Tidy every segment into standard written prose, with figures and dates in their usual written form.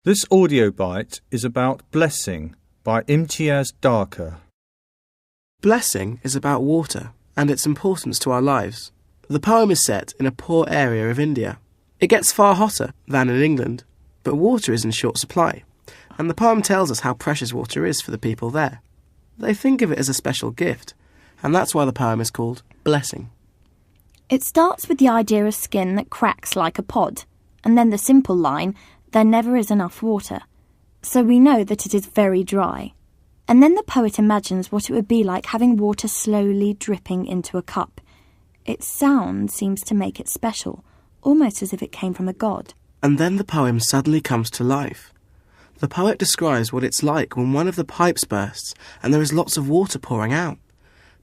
This audio bite is about Blessing by Imtiaz Darker. Blessing is about water and its importance to our lives. The poem is set in a poor area of India. It gets far hotter than in England, but water is in short supply, and the poem tells us how precious water is for the people there. They think of it as a special gift, and that's why the poem is called Blessing. It starts with the idea of skin that cracks like a pod, and then the simple line, "There never is enough water." So we know that it is very dry. And then the poet imagines what it would be like having water slowly dripping into a cup. Its sound seems to make it special, almost as if it came from a god. And then the poem suddenly comes to life. The poet describes what it's like when one of the pipes bursts and there is lots of water pouring out.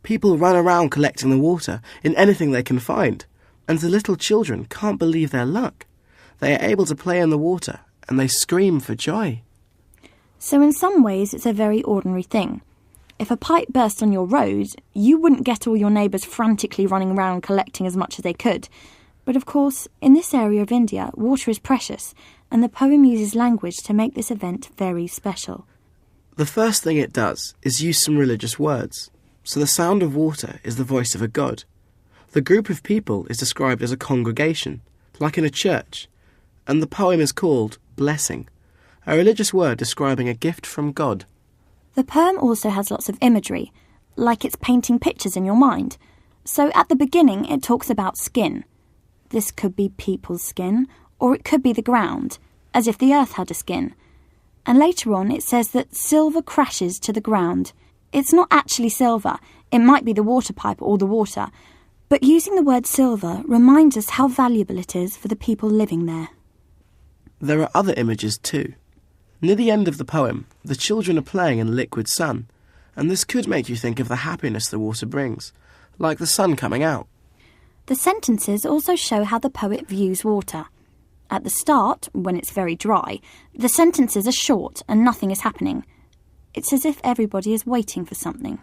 People run around collecting the water in anything they can find, and the little children can't believe their luck. They are able to play in the water, and they scream for joy. So in some ways it's a very ordinary thing. If a pipe burst on your road, you wouldn't get all your neighbours frantically running around collecting as much as they could. But of course, in this area of India, water is precious, and the poem uses language to make this event very special. The first thing it does is use some religious words. So the sound of water is the voice of a god. The group of people is described as a congregation, like in a church, and the poem is called Blessing, a religious word describing a gift from God. The poem also has lots of imagery, like it's painting pictures in your mind. So at the beginning it talks about skin. This could be people's skin, or it could be the ground, as if the earth had a skin. And later on it says that silver crashes to the ground. It's not actually silver, it might be the water pipe or the water, but using the word silver reminds us how valuable it is for the people living there. There are other images too. Near the end of the poem, the children are playing in liquid sun, and this could make you think of the happiness the water brings, like the sun coming out. The sentences also show how the poet views water. At the start, when it's very dry, the sentences are short and nothing is happening. It's as if everybody is waiting for something.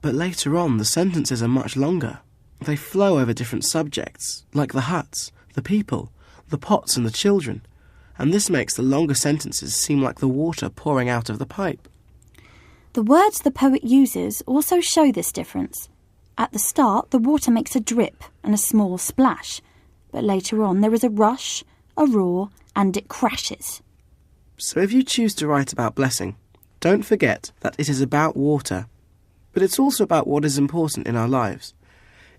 But later on, the sentences are much longer. They flow over different subjects, like the huts, the people, the pots and the children, and this makes the longer sentences seem like the water pouring out of the pipe. The words the poet uses also show this difference. At the start, the water makes a drip and a small splash, but later on there is a rush, a roar, and it crashes. So if you choose to write about Blessing, don't forget that it is about water, but it's also about what is important in our lives.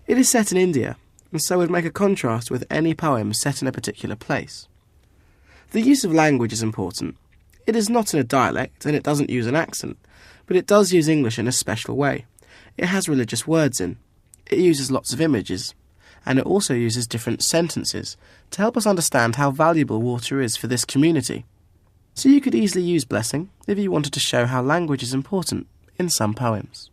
It is set in India, and so would make a contrast with any poem set in a particular place. The use of language is important. It is not in a dialect, and it doesn't use an accent, but it does use English in a special way. It has religious words in. It uses lots of images, and it also uses different sentences to help us understand how valuable water is for this community. So you could easily use Blessing if you wanted to show how language is important in some poems.